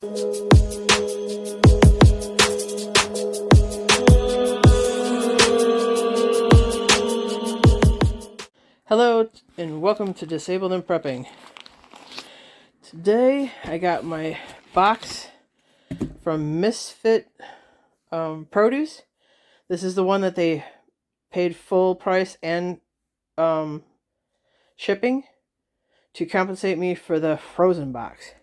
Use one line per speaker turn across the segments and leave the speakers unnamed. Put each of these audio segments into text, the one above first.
Hello and welcome to Disabled and Prepping. Today I got my box from Misfit Produce. This is the one that they paid full price and shipping to compensate me for the frozen box.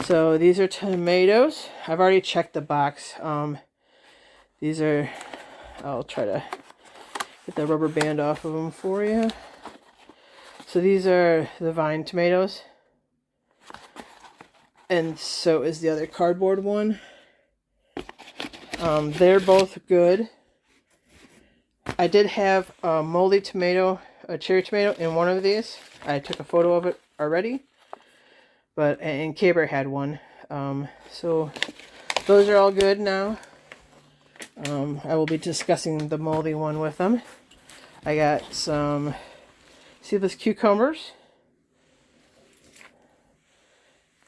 So these are tomatoes. I've already checked the box. These are, I'll try to get the rubber band off of them for you. So these are the vine tomatoes. And so is the other cardboard one. They're both good. I did have a moldy tomato, a cherry tomato in one of these. I took a photo of it already. And Caber had one. So those are all good now. I will be discussing the moldy one with them. I got some seedless cucumbers.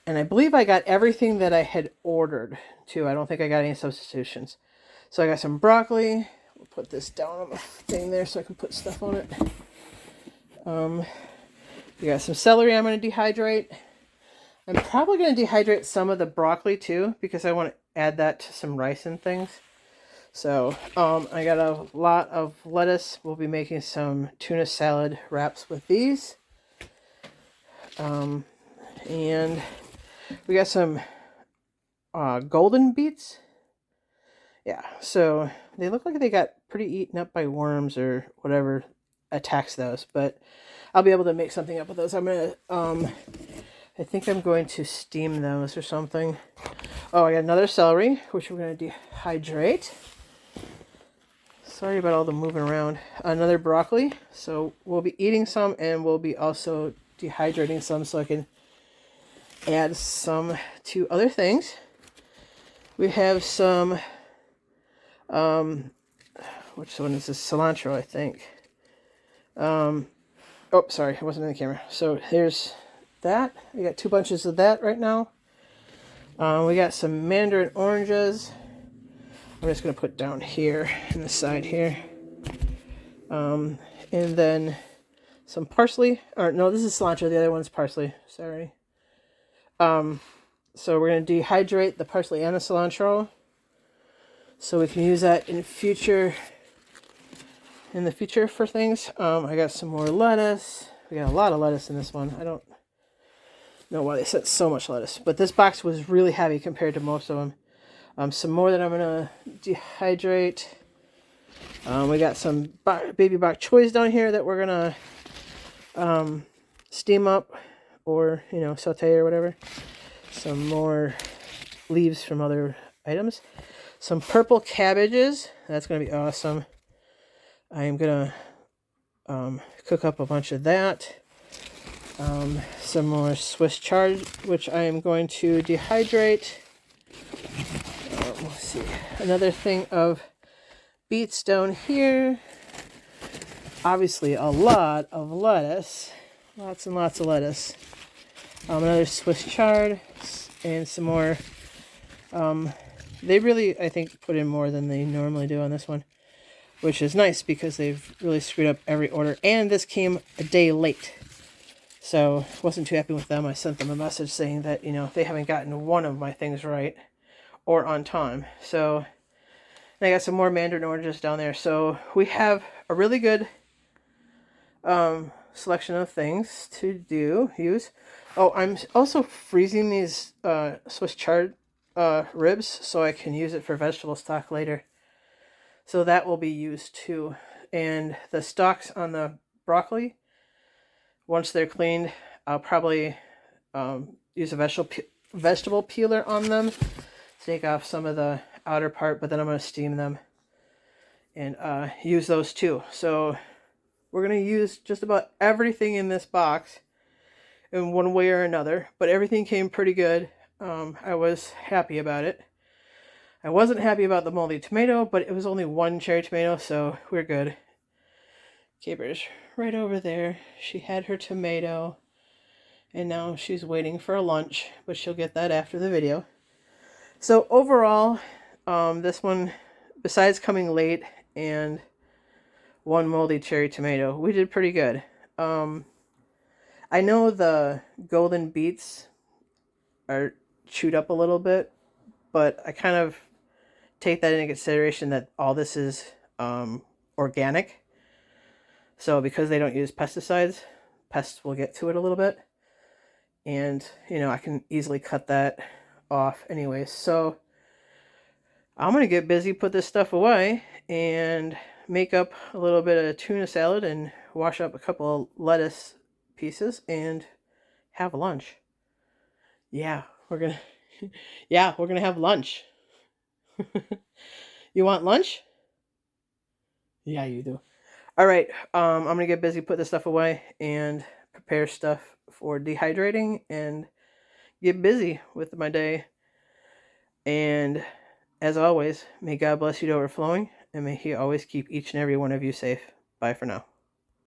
And I believe I got everything that I had ordered too. I don't think I got any substitutions. So I got some broccoli. We'll put this down on the thing there so I can put stuff on it. We got some celery I'm going to dehydrate. I'm probably going to dehydrate some of the broccoli too because I want to add that to some rice and things. So I got a lot of lettuce. We'll be making some tuna salad wraps with these. And we got some golden beets. Yeah, so they look like they got pretty eaten up by worms or whatever attacks those. But I'll be able to make something up with those. I'm going to, I think I'm going to steam those or something. Oh, I got another celery, which we're going to dehydrate. Sorry about all the moving around. Another broccoli. So we'll be eating some and we'll be also dehydrating some so I can add some to other things. We have some, which one is this? Cilantro, I think. Oh, sorry, it wasn't in the camera. So here's that. We got 2 bunches of that right now. We got some mandarin oranges. I'm just going to put down here in the side here. And then some parsley. Or no, this is cilantro. The other one's parsley. Sorry. So we're going to dehydrate the parsley and the cilantro so we can use that in the future for things. I got some more lettuce. We got a lot of lettuce in this one. I don't know why they sent so much lettuce, but this box was really heavy compared to most of them. Some more that I'm going to dehydrate. We got some baby bok choys down here that we're going to steam up or, saute or whatever. Some more leaves from other items. Some purple cabbages. That's going to be awesome. I am going to cook up a bunch of that. Some more Swiss chard, which I am going to dehydrate. Let's see. Another thing of beets down here. Obviously a lot of lettuce. Lots and lots of lettuce. Another Swiss chard and some more. They really, I think, put in more than they normally do on this one, which is nice because they've really screwed up every order. And this came a day late, so wasn't too happy with them. I sent them a message saying that, they haven't gotten one of my things right or on time. So and I got some more mandarin oranges down there. So we have a really good selection of things to use. Oh, I'm also freezing these Swiss chard ribs so I can use it for vegetable stock later. So that will be used too. And the stalks on the broccoli, once they're cleaned, I'll probably use a vegetable peeler on them, take off some of the outer part, but then I'm going to steam them and use those too. So we're going to use just about everything in this box in one way or another, but everything came pretty good. I was happy about it. I wasn't happy about the moldy tomato, but it was only one cherry tomato, so we're good. Caber's right over there. She had her tomato. And now she's waiting for a lunch, but she'll get that after the video. So overall, this one, besides coming late and one moldy cherry tomato, we did pretty good. I know the golden beets are chewed up a little bit, but I kind of take that into consideration that all this is organic. So because they don't use pesticides, pests will get to it a little bit. And, I can easily cut that off anyway. So I'm going to get busy, put this stuff away, and make up a little bit of tuna salad and wash up a couple of lettuce pieces and have lunch. Yeah, we're going to yeah, we're going to have lunch. You want lunch? Yeah, you do. All right, I'm going to get busy, put this stuff away, and prepare stuff for dehydrating and get busy with my day. And as always, may God bless you to overflowing, and may He always keep each and every one of you safe. Bye for now.